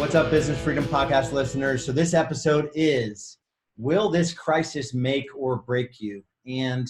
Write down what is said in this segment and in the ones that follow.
What's up, Business Freedom Podcast listeners? So this episode is, will this crisis make or break you? And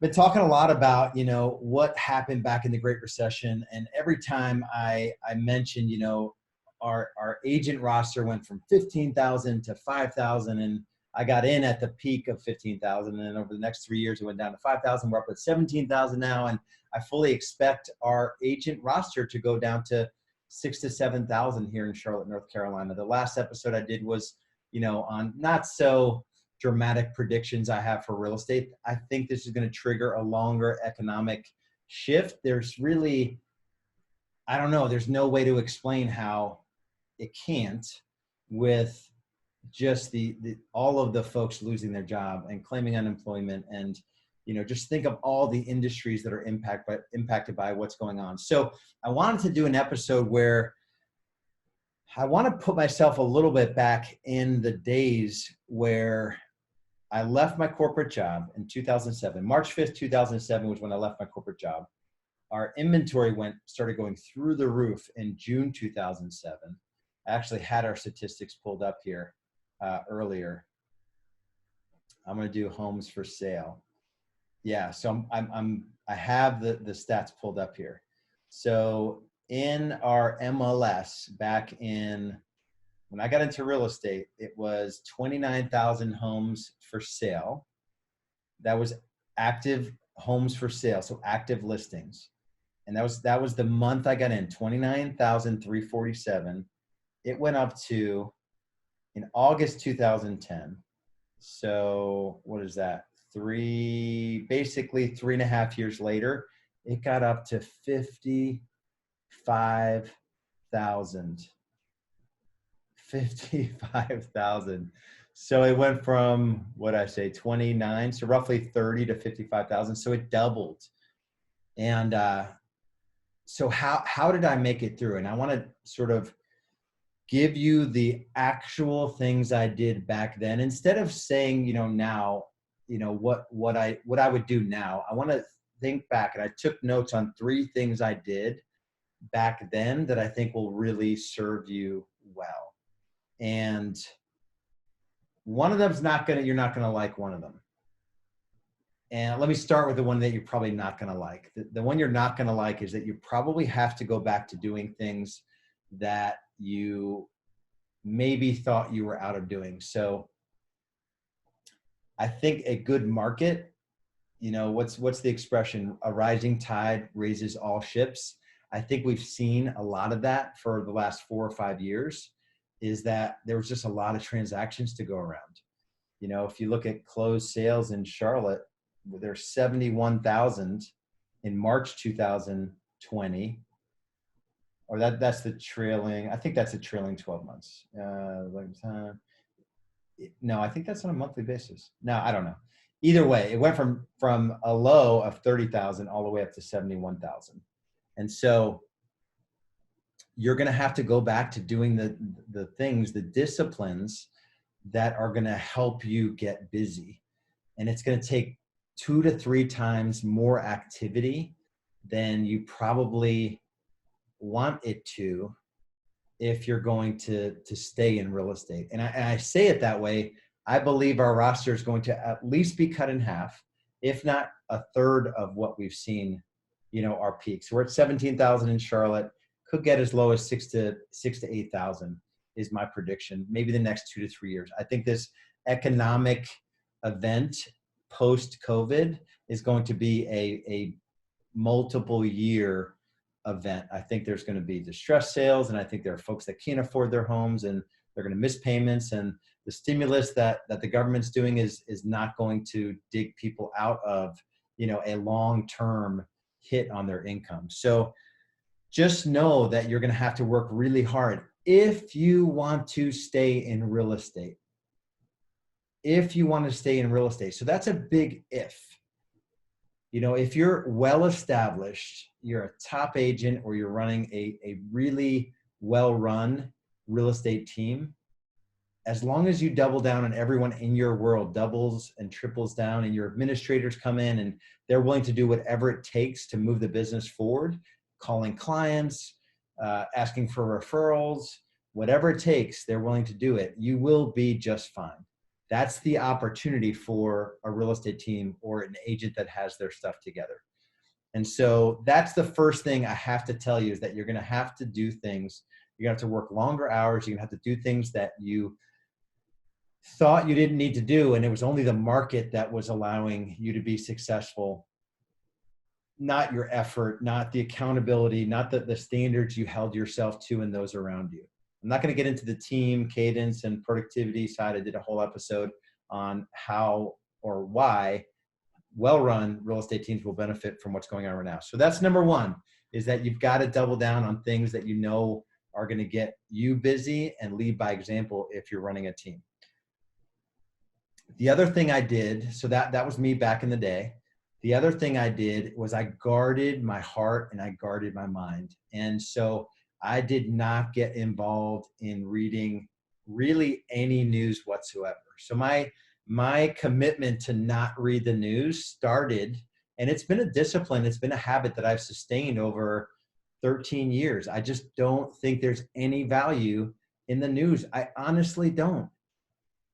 been talking a lot about, what happened back in the Great Recession. And every time I mentioned, our agent roster went from 15,000 to 5,000. And I got in at the peak of 15,000. And then over the next 3 years, it went down to 5,000. We're up at 17,000 now. And I fully expect our agent roster to go down to 6,000 to 7,000 here in Charlotte, North Carolina. The last episode I did was, on not so dramatic predictions I have for real estate. I think this is going to trigger a longer economic shift. There's really, I don't know, there's no way to explain how it can't with just the all of the folks losing their job and claiming unemployment, and just think of all the industries that are impacted by what's going on. So I wanted to do an episode where I want to put myself a little bit back in the days where I left my corporate job in 2007. March 5th, 2007 was when I left my corporate job. Our inventory started going through the roof in June 2007. I actually had our statistics pulled up here earlier. I'm going to do homes for sale. Yeah, so I have the stats pulled up here. So in our MLS back in, when I got into real estate, it was 29,000 homes for sale. That was active homes for sale, so active listings. And that was the month I got in, 29,347. It went up to, in August 2010. So what is that? Basically 3.5 years later, it got up to 55,000. 55,000. So it went from, 29, so roughly 30 to 55,000. So it doubled. And so how did I make it through? And I want to sort of give you the actual things I did back then, instead of saying, now, what I would do now. I want to think back, and I took notes on 3 things I did back then that I think will really serve you well. And one of them's you're not going to like one of them. And let me start with the one that you're probably not going to like. The one you're not going to like is that you probably have to go back to doing things that you maybe thought you were out of doing. So I think a good market, what's the expression? A rising tide raises all ships. I think we've seen a lot of that for the last 4 or 5 years, is that there was just a lot of transactions to go around. If you look at closed sales in Charlotte, there's 71,000 in March 2020, or that's the trailing, I think that's the trailing 12 months. No, I think that's on a monthly basis. No, I don't know. Either way, it went from a low of 30,000 all the way up to 71,000. And so you're going to have to go back to doing the things, the disciplines that are going to help you get busy. And it's going to take 2 to 3 times more activity than you probably want it to if you're going to stay in real estate. And I say it that way. I believe our roster is going to at least be cut in half, if not a third of what we've seen, our peaks. We're at 17,000 in Charlotte, could get as low as 6,000 to 8,000 is my prediction. Maybe the next 2 to 3 years. I think this economic event post-COVID is going to be a multiple year event. I think there's going to be distressed sales, and I think there are folks that can't afford their homes and they're going to miss payments, and the stimulus that the government's doing is not going to dig people out of, a long-term hit on their income. So just know that you're going to have to work really hard if you want to stay in real estate. If you want to stay in real estate. So that's a big if. If you're well established, you're a top agent, or you're running a really well-run real estate team, as long as you double down and everyone in your world doubles and triples down, and your administrators come in and they're willing to do whatever it takes to move the business forward, calling clients, asking for referrals, whatever it takes, they're willing to do it. You will be just fine. That's the opportunity for a real estate team or an agent that has their stuff together. And so that's the first thing I have to tell you, is that you're going to have to do things. You're going to have to work longer hours. You're going to have to do things that you thought you didn't need to do. And it was only the market that was allowing you to be successful, not your effort, not the accountability, not the standards you held yourself to and those around you. I'm not going to get into the team cadence and productivity side. I did a whole episode on how or why well-run real estate teams will benefit from what's going on right now. So that's number one, is that you've got to double down on things that you know are going to get you busy and lead by example if you're running a team. The other thing I did, so that was me back in the day. The other thing I did was I guarded my heart and I guarded my mind. And so I did not get involved in reading really any news whatsoever. So my commitment to not read the news started, and it's been a discipline, it's been a habit that I've sustained over 13 years. I just don't think there's any value in the news. I honestly don't.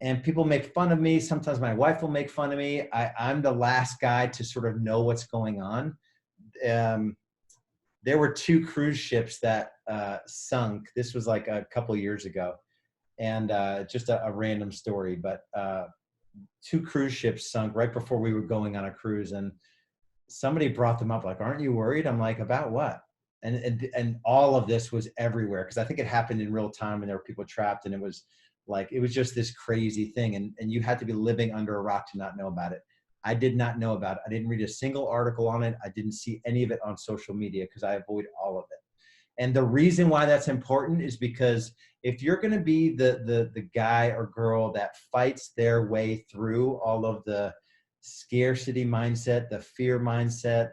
And people make fun of me. Sometimes my wife will make fun of me. I'm the last guy to sort of know what's going on. There were 2 cruise ships that sunk. This was like a couple of years ago. And just a random story, but 2 cruise ships sunk right before we were going on a cruise. And somebody brought them up like, aren't you worried? I'm like, about what? And all of this was everywhere, because I think it happened in real time and there were people trapped, and it was just this crazy thing. And you had to be living under a rock to not know about it. I did not know about it. I didn't read a single article on it. I didn't see any of it on social media because I avoid all of it. And the reason why that's important is because if you're going to be the guy or girl that fights their way through all of the scarcity mindset, the fear mindset,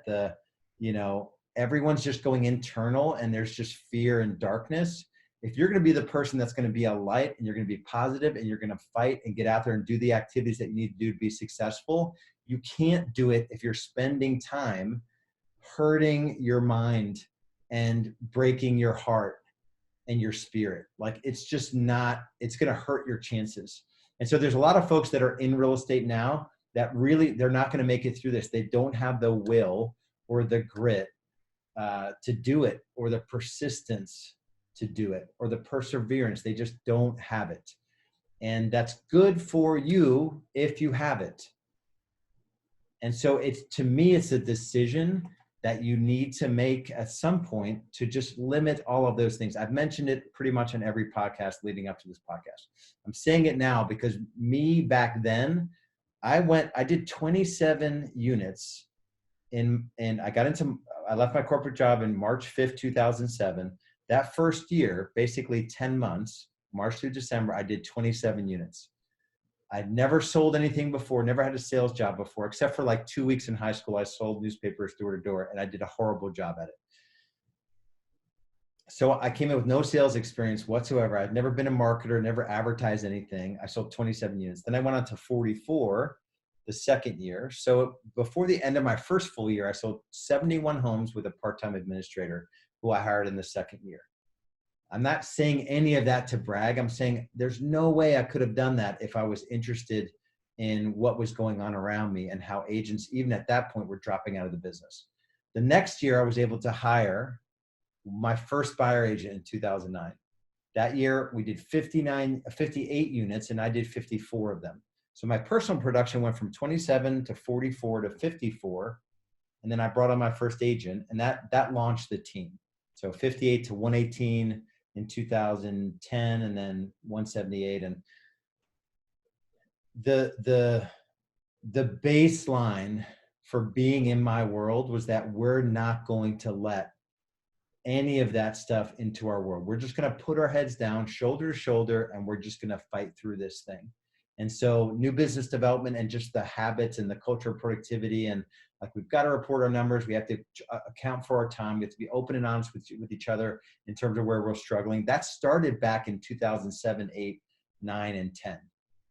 everyone's just going internal and there's just fear and darkness. If you're going to be the person that's going to be a light and you're going to be positive and you're going to fight and get out there and do the activities that you need to do to be successful, you can't do it if you're spending time hurting your mind and breaking your heart and your spirit. Like, it's just not, it's going to hurt your chances. And so there's a lot of folks that are in real estate now that really, they're not going to make it through this. They don't have the will or the grit to do it, or the persistence to do it, or the perseverance. They just don't have it. And that's good for you if you have it. And so to me, it's a decision that you need to make at some point to just limit all of those things. I've mentioned it pretty much on every podcast leading up to this podcast. I'm saying it now because me back then, I did 27 units and I left my corporate job in March 5th, 2007. That first year, basically 10 months, March through December, I did 27 units. I'd never sold anything before, never had a sales job before, except for like 2 weeks in high school. I sold newspapers door to door, and I did a horrible job at it. So I came in with no sales experience whatsoever. I'd never been a marketer, never advertised anything. I sold 27 units. Then I went on to 44 the second year. So before the end of my first full year, I sold 71 homes with a part-time administrator who I hired in the second year. I'm not saying any of that to brag. I'm saying there's no way I could have done that if I was interested in what was going on around me and how agents, even at that point, were dropping out of the business. The next year, I was able to hire my first buyer agent in 2009. That year, we did 58 units, and I did 54 of them. So my personal production went from 27 to 44 to 54. And then I brought on my first agent, and that launched the team. So 58 to 118 in 2010, and then 178. And the baseline for being in my world was that we're not going to let any of that stuff into our world. We're just going to put our heads down, shoulder to shoulder, and we're just going to fight through this thing. And so new business development and just the habits and the culture of productivity, and like, we've got to report our numbers. We have to account for our time. We have to be open and honest with each other in terms of where we're struggling. That started back in 2007, 8, 9, and 10.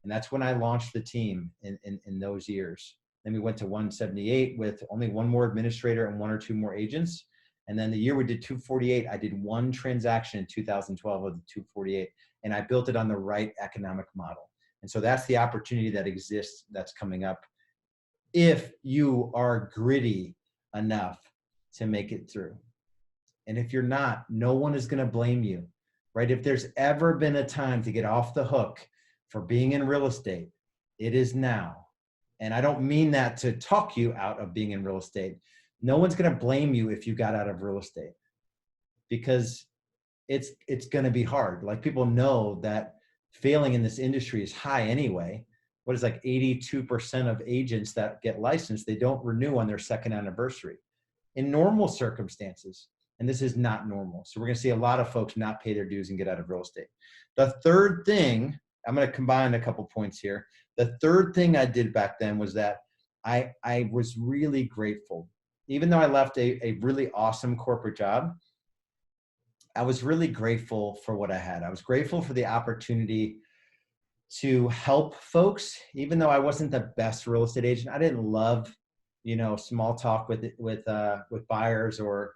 And that's when I launched the team in those years. Then we went to 178 with only one more administrator and one or two more agents. And then the year we did 248, I did one transaction in 2012 of the 248, and I built it on the right economic model. And so that's the opportunity that exists that's coming up if you are gritty enough to make it through. And if you're not, no one is going to blame you, right? If there's ever been a time to get off the hook for being in real estate, it is now. And I don't mean that to talk you out of being in real estate. No one's going to blame you if you got out of real estate, because it's going to be hard. Like, people know that failing in this industry is high anyway. What is like 82% of agents that get licensed, they don't renew on their second anniversary in normal circumstances. And this is not normal. So we're going to see a lot of folks not pay their dues and get out of real estate. The third thing, I'm going to combine a couple points here. The third thing I did back then was that I was really grateful. Even though I left a really awesome corporate job, I was really grateful for what I had. I was grateful for the opportunity to help folks, even though I wasn't the best real estate agent. I didn't love, small talk with buyers or,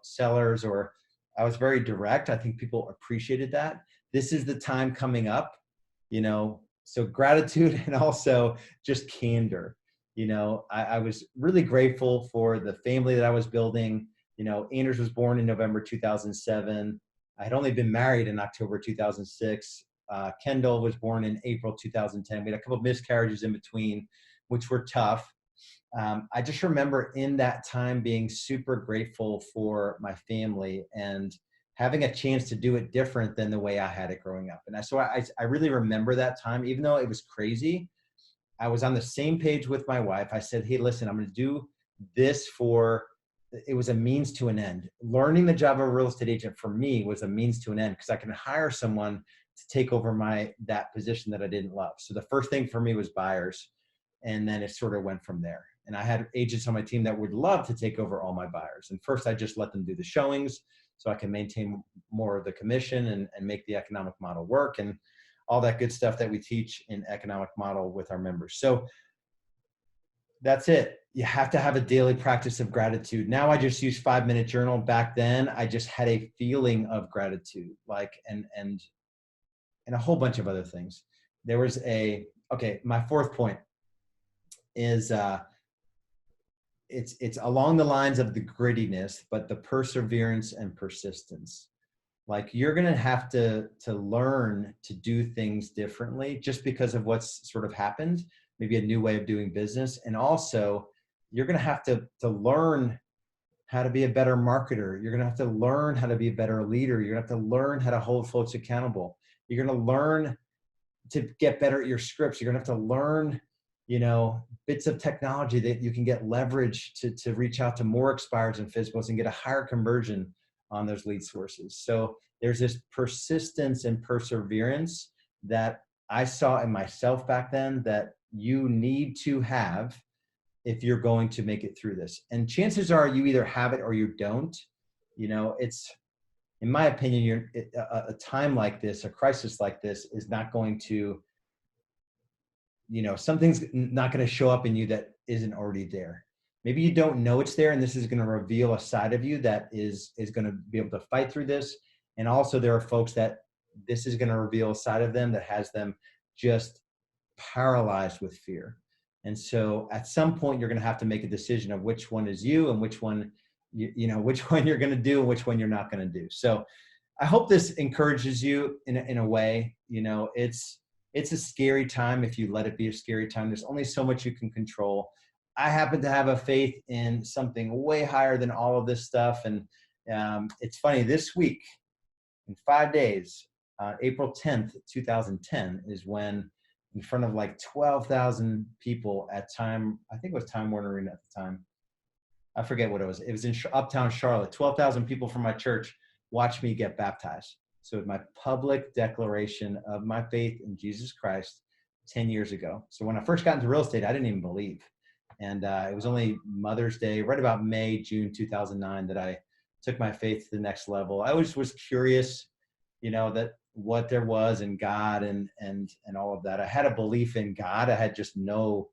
sellers, or I was very direct. I think people appreciated that. This is the time coming up, so gratitude and also just candor. I was really grateful for the family that I was building. Anders was born in November 2007. I had only been married in October 2006. Kendal was born in April 2010. We had a couple of miscarriages in between, which were tough. I just remember in that time being super grateful for my family and having a chance to do it different than the way I had it growing up. And so I really remember that time, even though it was crazy. I was on the same page with my wife. I said, hey, listen, I'm going to do this it was a means to an end. Learning the job of a real estate agent for me was a means to an end, because I can hire someone to take over that position that I didn't love. So the first thing for me was buyers. And then it sort of went from there. And I had agents on my team that would love to take over all my buyers. And first I just let them do the showings so I can maintain more of the commission and make the economic model work and all that good stuff that we teach in economic model with our members. So that's it. You have to have a daily practice of gratitude. Now I just use 5-minute journal. Back then I just had a feeling of gratitude, and a whole bunch of other things. There was my fourth point is it's along the lines of the grittiness, but the perseverance and persistence. Like, you're going to have to learn to do things differently just because of what's sort of happened, maybe a new way of doing business. And also you're going to have to learn how to be a better marketer. You're going to have to learn how to be a better leader. You're going to have to learn how to hold folks accountable. You're going to learn to get better at your scripts. You're going to have to learn, bits of technology that you can get leverage to reach out to more expireds and physicals and get a higher conversion on those lead sources. So there's this persistence and perseverance that I saw in myself back then that you need to have if you're going to make it through this. And chances are you either have it or you don't. It's, in my opinion, a time like this, a crisis like this is not going to, something's not going to show up in you that isn't already there. Maybe you don't know it's there, and this is going to reveal a side of you that is going to be able to fight through this. And also there are folks that this is going to reveal a side of them that has them just paralyzed with fear. And so at some point you're going to have to make a decision of which one is you and which one, which one you're going to do and which one you're not going to do. So I hope this encourages you in a way. It's a scary time if you let it be a scary time. There's only so much you can control. I happen to have a faith in something way higher than all of this stuff. And it's funny, this week, in 5 days, April 10th, 2010 is when, in front of like 12,000 people I think it was Time Warner Arena at the time. I forget what it was. It was in Uptown Charlotte. 12,000 people from my church watched me get baptized. So my public declaration of my faith in Jesus Christ 10 years ago. So when I first got into real estate, I didn't even believe. And it was only Mother's Day, right about June 2009, that I took my faith to the next level. I always was curious, that what there was in God and all of that. I had a belief in God. I had just no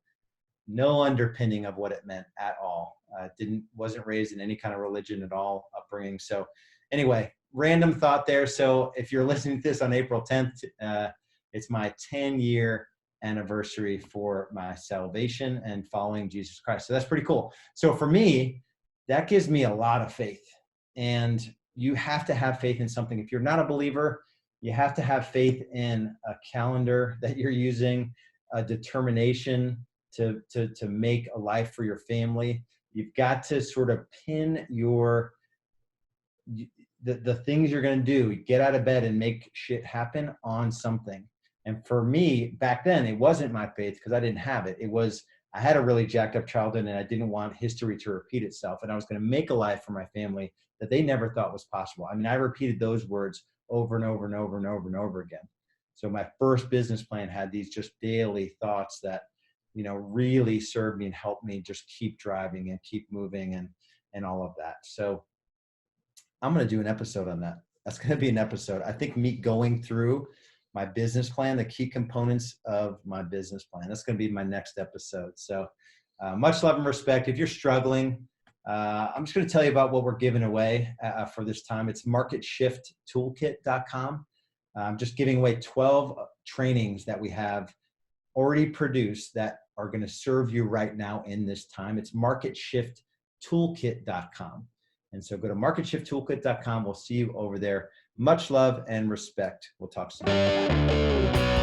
underpinning of what it meant at all. Wasn't raised in any kind of religion at all, upbringing. So anyway, random thought there. So if you're listening to this on April 10th, it's my 10-year anniversary for my salvation and following Jesus Christ. So that's pretty cool. So for me, that gives me a lot of faith. And you have to have faith in something. If you're not a believer, you have to have faith in a calendar that you're using, a determination to make a life for your family. You've got to sort of pin the things you're going to do, get out of bed and make shit happen on something. And for me, back then, it wasn't my faith because I didn't have it. It was, I had a really jacked up childhood and I didn't want history to repeat itself. And I was going to make a life for my family that they never thought was possible. I mean, I repeated those words over and over and over and over and over again. So my first business plan had these just daily thoughts that, you know, really served me and helped me just keep driving and keep moving and all of that. So I'm going to do an episode on that. That's going to be an episode. I think me going through my business plan, the key components of my business plan, that's going to be my next episode. So much love and respect. If you're struggling, I'm just going to tell you about what we're giving away for this time. It's marketshifttoolkit.com. I'm just giving away 12 trainings that we have already produced that are going to serve you right now in this time. It's marketshifttoolkit.com. And so go to marketshifttoolkit.com. We'll see you over there. Much love and respect. We'll talk soon.